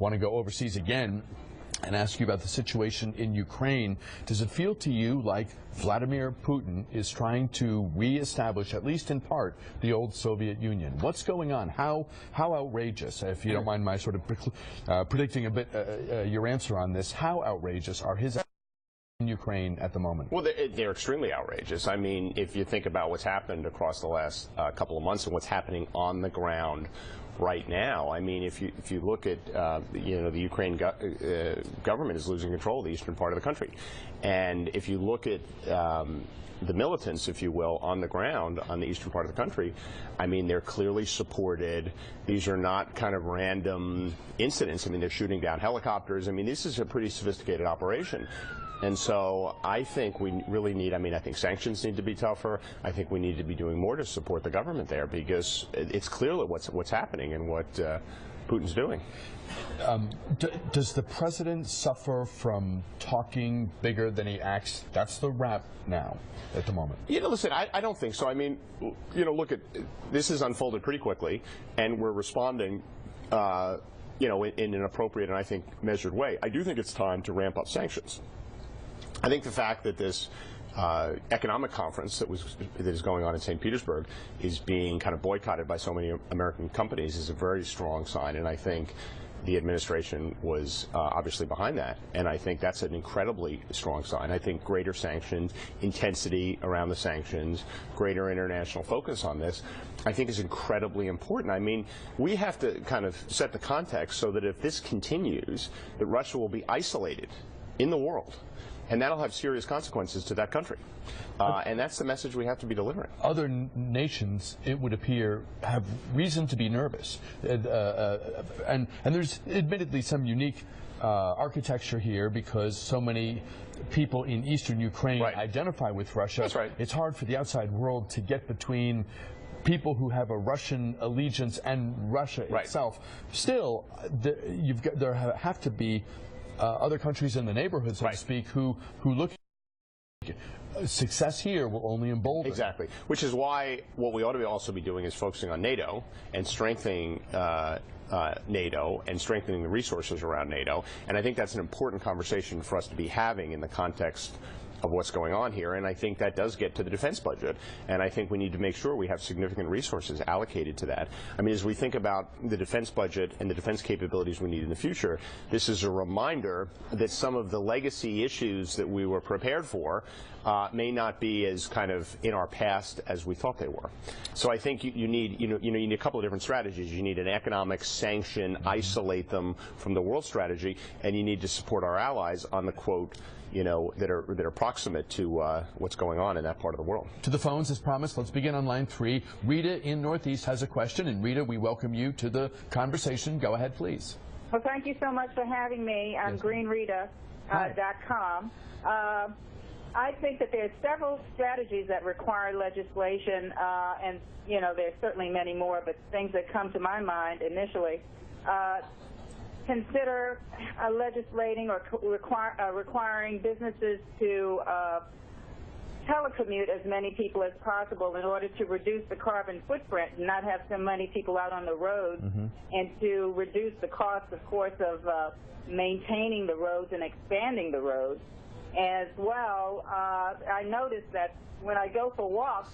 want to go overseas again and ask you about the situation in Ukraine. Does it feel to you like Vladimir Putin is trying to reestablish, at least in part, the old Soviet Union? What's going on? How outrageous, if you don't mind my sort of predicting a bit your answer on this, how outrageous are his in Ukraine at the moment? Well, they're extremely outrageous. I mean, if you think about what's happened across the last couple of months and what's happening on the ground right now, I mean, if you look at the Ukraine government is losing control of the eastern part of the country, and if you look at the militants, if you will, on the ground on the eastern part of the country, I mean, they're clearly supported. These are not kind of random incidents. I mean, they're shooting down helicopters. I mean, this is a pretty sophisticated operation. And so I think we really need, I mean, I think sanctions need to be tougher. I think we need to be doing more to support the government there, because it's clear what's happening and what Putin's doing. Does the president suffer from talking bigger than he acts? That's the rap now at the moment. You know, listen, I don't think so. I mean, you know, look, this has unfolded pretty quickly, and we're responding you know, in an appropriate and I think measured way. I do think it's time to ramp up sanctions. I think the fact that this economic conference that is going on in St. Petersburg is being kind of boycotted by so many American companies is a very strong sign, and I think the administration was obviously behind that, and I think that's an incredibly strong sign. I think greater sanctions, intensity around the sanctions, greater international focus on this, I think is incredibly important. I mean, we have to kind of set the context so that if this continues, that Russia will be isolated in the world. And that'll have serious consequences to that country. And that's the message we have to be delivering. Other nations, it would appear, have reason to be nervous. And there's admittedly some unique architecture here because so many people in eastern Ukraine identify with Russia. That's right. It's hard for the outside world to get between people who have a Russian allegiance and Russia itself. Still, there have to be other countries in the neighborhood, so to speak, who look at success here will only embolden. Exactly, which is why what we ought to also be doing is focusing on NATO and strengthening NATO and strengthening the resources around NATO. And I think that's an important conversation for us to be having in the context of what's going on here, and I think that does get to the defense budget, and I think we need to make sure we have significant resources allocated to that. I mean, as we think about the defense budget and the defense capabilities we need in the future, this is a reminder that some of the legacy issues that we were prepared for may not be as kind of in our past as we thought they were. So I think you need a couple of different strategies. You need an economic sanction, isolate them from the world strategy, and you need to support our allies on the quote, you know, that are proximate to what's going on in that part of the world. To the phones, as promised, let's begin on line 3. Rita in Northeast has a question, and Rita, we welcome you to the conversation. Go ahead, please. Well, thank you so much for having me on greenrita.com. I think that there's several strategies that require legislation, and, you know, there's certainly many more, but things that come to my mind initially. Consider legislating or requiring businesses to telecommute as many people as possible in order to reduce the carbon footprint and not have so many people out on the road, and to reduce the cost, of course, of maintaining the roads and expanding the roads. As well, I noticed that when I go for walks,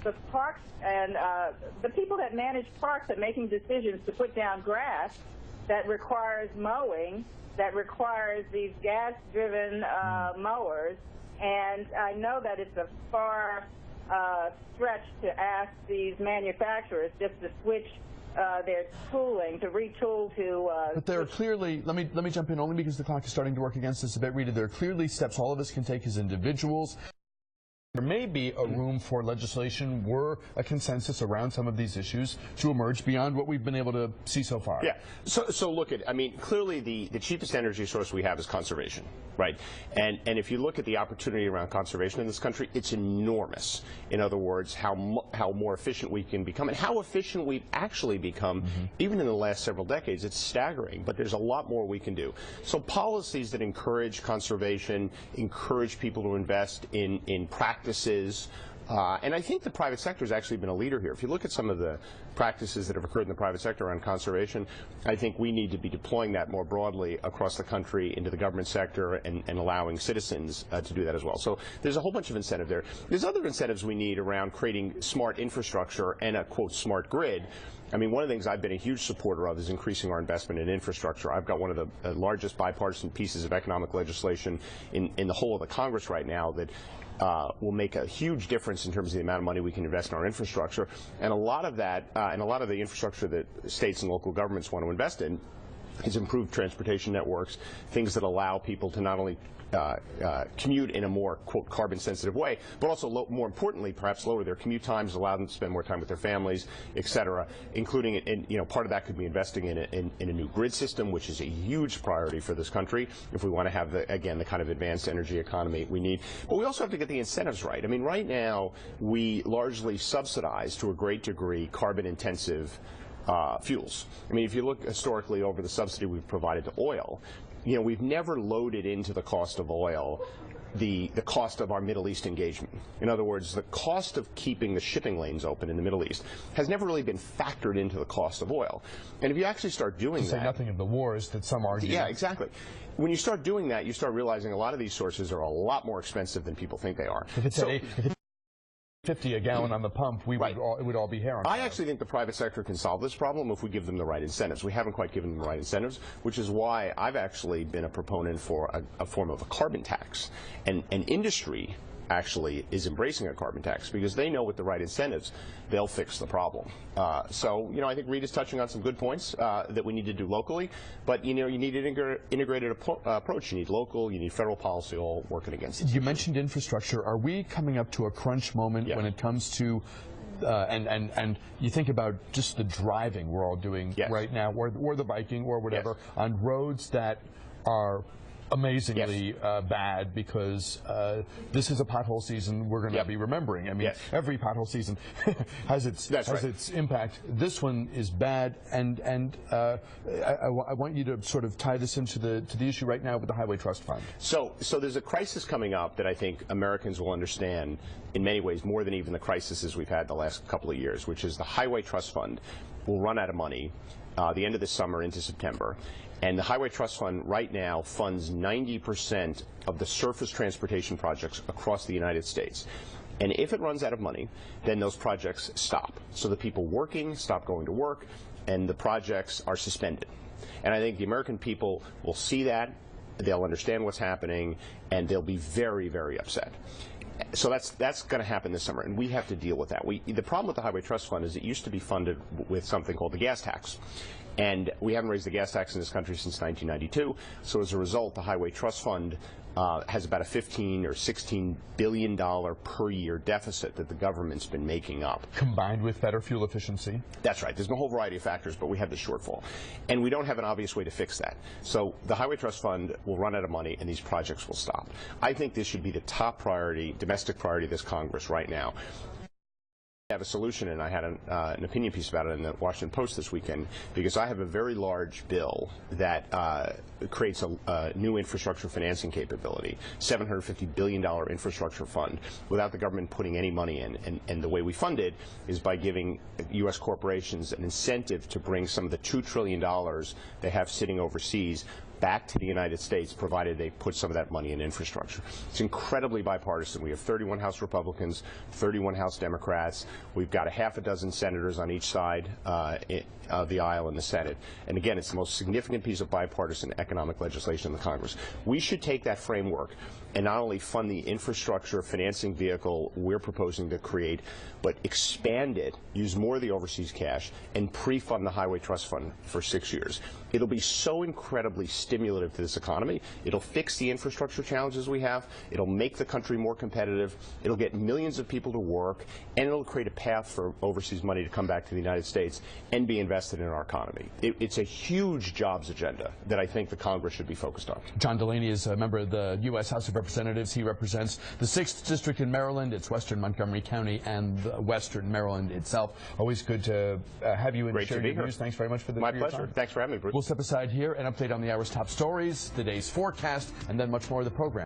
the parks and the people that manage parks are making decisions to put down grass that requires mowing, that requires these gas-driven mowers, and I know that it's a far stretch to ask these manufacturers just to switch their tooling, to retool to... but there are clearly, let me jump in only because the clock is starting to work against us a bit, Rita. There are clearly steps all of us can take as individuals. There may be a room for legislation were a consensus around some of these issues to emerge beyond what we've been able to see so far. Yeah. So look at, I mean, clearly the cheapest energy source we have is conservation, right? And if you look at the opportunity around conservation in this country, it's enormous. In other words, how more efficient we can become and how efficient we've actually become, even in the last several decades. It's staggering, but there's a lot more we can do. So policies that encourage conservation, encourage people to invest in practices And I think the private sector has actually been a leader here. If you look at some of the practices that have occurred in the private sector around conservation, I think we need to be deploying that more broadly across the country into the government sector and allowing citizens to do that as well. So there's a whole bunch of incentive there. There's other incentives we need around creating smart infrastructure and a, quote, smart grid. I mean, one of the things I've been a huge supporter of is increasing our investment in infrastructure. I've got one of the largest bipartisan pieces of economic legislation in the whole of the Congress right now that will make a huge difference in terms of the amount of money we can invest in our infrastructure. And a lot of that, and a lot of the infrastructure that states and local governments want to invest in is improved transportation networks, things that allow people to not only commute in a more, quote, carbon-sensitive way, but also, more importantly, perhaps lower their commute times, allow them to spend more time with their families, et cetera, including, part of that could be investing in a new grid system, which is a huge priority for this country if we want to have, again, the kind of advanced energy economy we need. But we also have to get the incentives right. I mean, right now, we largely subsidize, to a great degree, carbon-intensive fuels. I mean, if you look historically over the subsidy we've provided to oil, we've never loaded into the cost of oil the cost of our Middle East engagement. In other words, the cost of keeping the shipping lanes open in the Middle East has never really been factored into the cost of oil. And if you actually start doing that... To say nothing of the wars that some argue. Yeah, exactly. When you start doing that, you start realizing a lot of these sources are a lot more expensive than people think they are. If it's $50 a gallon on the pump, it would all be hair on fire. I actually think the private sector can solve this problem if we give them the right incentives. We haven't quite given them the right incentives, which is why I've actually been a proponent for a form of a carbon tax. And industry actually is embracing a carbon tax because they know with the right incentives, they'll fix the problem. So, I think Reed is touching on some good points that we need to do locally, but, you need an integrated approach. You need local, you need federal policy all working against it. You mentioned infrastructure. Are we coming up to a crunch moment when it comes to and you think about just the driving we're all doing right now, or the biking or whatever, on roads that are amazingly bad because this is a pothole season we're going to be remembering. I mean, every pothole season has its impact. This one is bad, and I want you to sort of tie this into the issue right now with the Highway Trust Fund. So there's a crisis coming up that I think Americans will understand in many ways more than even the crises we've had the last couple of years, which is the Highway Trust Fund will run out of money the end of this summer into September. And the Highway Trust Fund right now funds 90% of the surface transportation projects across the United States. And if it runs out of money, then those projects stop. So the people working stop going to work, and the projects are suspended. And I think the American people will see that, they'll understand what's happening, and they'll be very, very upset. So that's going to happen this summer, and we have to deal with that. The problem with the Highway Trust Fund is it used to be funded with something called the gas tax. And we haven't raised the gas tax in this country since 1992. So as a result, the Highway Trust Fund has about a $15 or $16 billion per year deficit that the government's been making up. Combined with better fuel efficiency? That's right. There's a whole variety of factors, but we have the shortfall. And we don't have an obvious way to fix that. So the Highway Trust Fund will run out of money, and these projects will stop. I think this should be the top priority, domestic priority of this Congress right now. I have a solution, and I had an opinion piece about it in the Washington Post this weekend, because I have a very large bill that creates a new infrastructure financing capability, $750 billion infrastructure fund, without the government putting any money in. And the way we fund it is by giving U.S. corporations an incentive to bring some of the $2 trillion they have sitting overseas back to the United States, provided they put some of that money in infrastructure. It's incredibly bipartisan. We have 31 House Republicans, 31 House Democrats. We've got a half a dozen senators on each side of the aisle in the Senate. And again, it's the most significant piece of bipartisan economic legislation in the Congress. We should take that framework and not only fund the infrastructure financing vehicle we're proposing to create, but expand it, use more of the overseas cash, and pre-fund the Highway Trust Fund for 6 years. It'll be so incredibly stimulative to this economy. It'll fix the infrastructure challenges we have. It'll make the country more competitive. It'll get millions of people to work, and it'll create a path for overseas money to come back to the United States and be invested in our economy. It's a huge jobs agenda that I think the Congress should be focused on. John Delaney is a member of the U.S. House of Representatives. He represents the 6th District in Maryland. It's Western Montgomery County and Western Maryland itself. Always good to have you in and share your news. Thanks very much for My pleasure. Thanks for having me, Bruce. We'll step aside here and update on the hour's top stories, the day's forecast, and then much more of the program.